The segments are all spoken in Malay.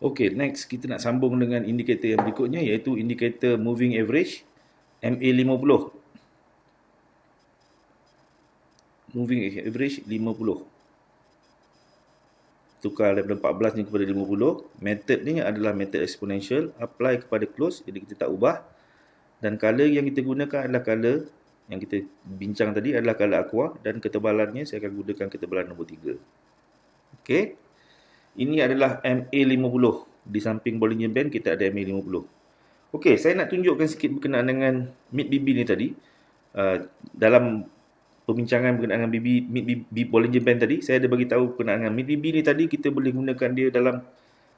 Okey, next kita nak sambung dengan indikator yang berikutnya, iaitu indikator moving average MA50. Moving average 50. Tukar daripada 14 ni kepada 50. Method ni adalah method exponential, apply kepada close, jadi kita tak ubah. Dan color yang kita gunakan adalah color yang kita bincang tadi adalah color aqua, dan ketebalannya saya akan gunakan ketebalan nombor 3. Okey. Ini adalah MA50. Di samping Bollinger Band kita ada MA50. Okey, saya nak tunjukkan sikit berkenaan dengan mid-BB ni tadi. Dalam perbincangan berkenaan dengan mid-BB Bollinger Band tadi, saya ada bagi tahu berkenaan dengan mid-BB ni tadi, kita boleh gunakan dia dalam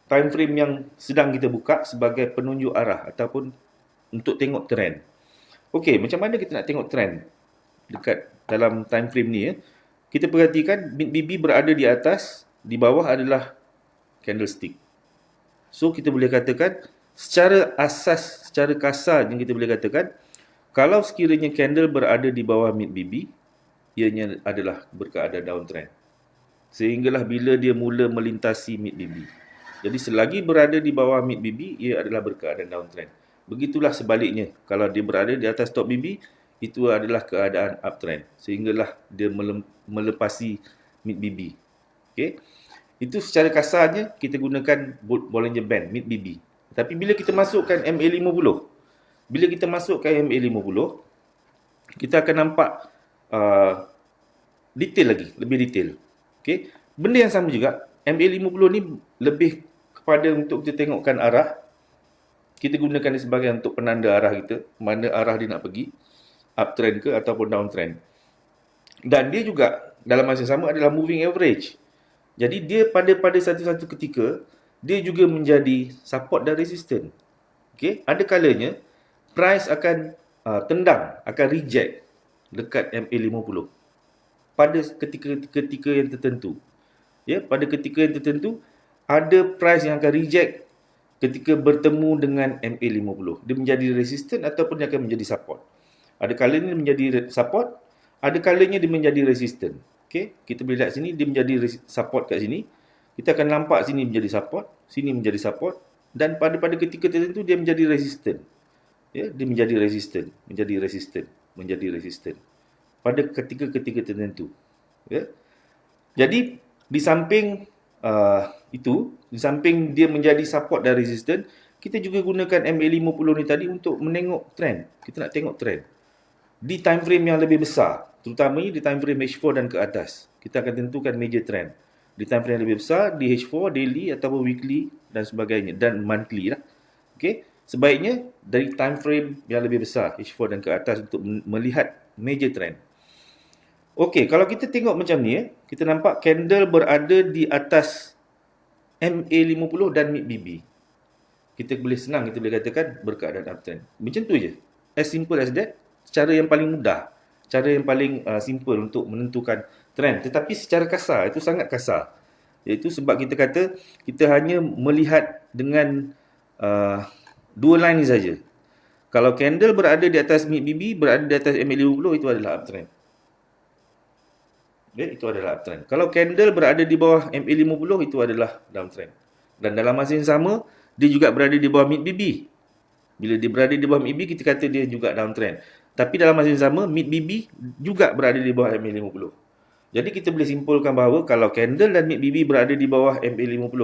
time frame yang sedang kita buka sebagai penunjuk arah ataupun untuk tengok trend. Okey, macam mana kita nak tengok trend dekat dalam time frame ni ya? Kita perhatikan mid-BB berada di atas, di bawah adalah candlestick. So kita boleh katakan secara asas, secara kasar yang kita boleh katakan, kalau sekiranya candle berada di bawah mid-BB, ianya adalah berkeadaan downtrend. Sehinggalah bila dia mula melintasi mid-BB. Jadi selagi berada di bawah mid-BB, ia adalah berkeadaan downtrend. Begitulah sebaliknya, kalau dia berada di atas top BB, itu adalah keadaan uptrend. Sehinggalah dia melepasi mid-BB. Okay? Itu secara kasarnya kita gunakan Bollinger Band, mid-BB. Tapi bila kita masukkan MA50, kita akan nampak detail lagi, lebih detail. Okay? Benda yang sama juga, MA50 ni lebih kepada untuk kita tengokkan arah. Kita gunakan dia sebagai untuk penanda arah kita, mana arah dia nak pergi, uptrend ke ataupun downtrend. Dan dia juga dalam masa yang sama adalah moving average. Jadi dia pada satu-satu ketika, dia juga menjadi support dan resistance. Okay? Ada kalanya, price akan tendang, akan reject dekat MA50 pada ketika yang tertentu. Ya, pada ketika yang tertentu, ada price yang akan reject ketika bertemu dengan MA50. Dia menjadi resistance ataupun dia akan menjadi support. Ada kalanya dia menjadi support, ada kalanya dia menjadi resistance. Okay, kita boleh lihat sini dia menjadi support kat sini. Kita akan nampak sini menjadi support, sini menjadi support, dan pada ketika tertentu dia menjadi resistant. Ya, dia menjadi resistant, menjadi resistant, menjadi resistant pada ketika-ketika tertentu. Ya. Jadi di samping di samping dia menjadi support dan resistant, kita juga gunakan MA50 ni tadi untuk menengok trend. Kita nak tengok trend di time frame yang lebih besar, terutamanya di time frame H4 dan ke atas. Kita akan tentukan major trend di time frame yang lebih besar, di H4, daily ataupun weekly dan sebagainya, dan monthly lah. Okay? Sebaiknya dari time frame yang lebih besar, H4 dan ke atas, untuk melihat major trend. Okey, kalau kita tengok macam ni, kita nampak candle berada di atas MA50 dan mid-BB. Kita boleh katakan berkeadaan uptrend. Macam tu je. As simple as that. Cara yang paling mudah, cara yang paling simple untuk menentukan trend. Tetapi secara kasar, itu sangat kasar. Iaitu sebab kita kata kita hanya melihat dengan dua line ni saja. Kalau candle berada di atas mid-BB, berada di atas MA50, itu adalah uptrend. Okay, itu adalah uptrend. Kalau candle berada di bawah MA50, itu adalah downtrend. Dan dalam masa yang sama, dia juga berada di bawah mid-BB. Bila dia berada di bawah mid-BB, kita kata dia juga downtrend. Tapi dalam masa yang sama, mid-BB juga berada di bawah MA50. Jadi kita boleh simpulkan bahawa kalau candle dan mid-BB berada di bawah MA50,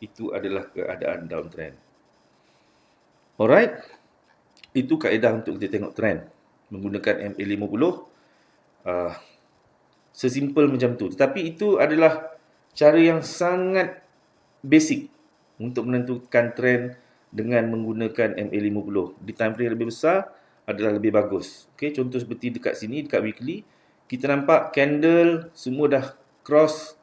itu adalah keadaan downtrend. Alright. Itu kaedah untuk kita tengok trend menggunakan MA50. Sesimpel macam tu. Tetapi itu adalah cara yang sangat basic untuk menentukan trend dengan menggunakan MA50. Di time frame yang lebih besar adalah lebih bagus. Okay, contoh seperti dekat sini, dekat weekly, kita nampak candle semua dah cross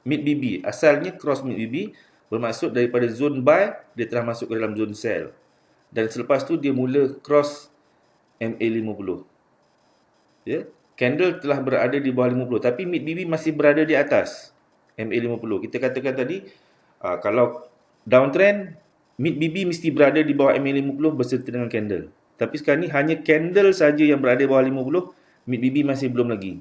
mid-BB. Asalnya cross mid-BB bermaksud daripada zone buy, dia telah masuk ke dalam zone sell. Dan selepas tu dia mula cross MA50. Ya, candle telah berada di bawah 50, tapi mid-BB masih berada di atas MA50. Kita katakan tadi, kalau downtrend, mid-BB mesti berada di bawah MA50 berserta dengan candle. Tapi sekarang ni hanya candle saja yang berada di bawah 50, mid-BB masih belum lagi.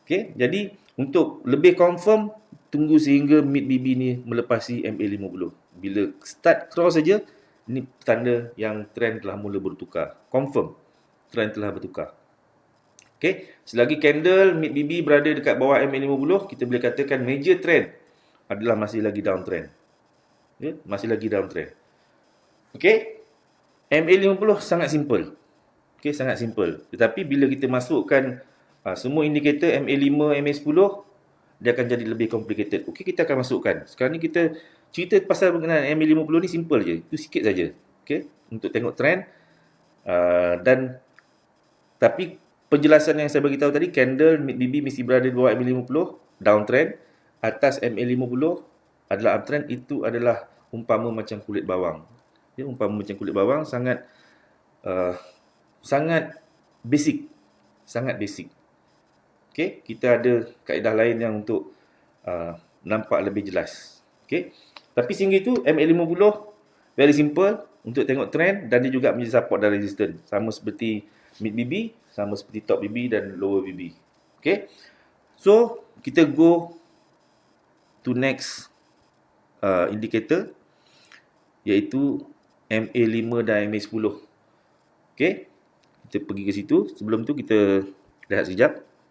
Okay, jadi untuk lebih confirm, tunggu sehingga mid BB ni melepasi MA50. Bila start cross saja, ni tanda yang trend telah mula bertukar. Confirm trend telah bertukar. Okey, selagi candle mid BB berada dekat bawah MA50, kita boleh katakan major trend adalah masih lagi downtrend. Okay? Masih lagi downtrend. Okey, MA50 sangat simple. Okey, sangat simple. Tetapi bila kita masukkan semua indikator MA5, MA10, dia akan jadi lebih complicated. Okey, kita akan masukkan. Sekarang ni kita cerita pasal pengenalan MA50 ni simple je. Itu sikit saja. Okey, untuk tengok trend. Dan tapi penjelasan yang saya bagi tahu tadi, candle mid BB mesti berada di bawah MA50, downtrend. Atas MA50 adalah uptrend. Itu adalah umpama macam kulit bawang. Ya, umpama macam kulit bawang sangat basic. Sangat basic. Okey, kita ada kaedah lain yang untuk nampak lebih jelas. Okey. Tapi sehingga itu MA50 very simple untuk tengok trend dan dia juga menjadi support dan resistance. Sama seperti mid BB, sama seperti top BB dan lower BB. Okey. So, kita go to next indicator iaitu MA5 dan MA10. Okey. Kita pergi ke situ. Sebelum tu kita lihat sekejap.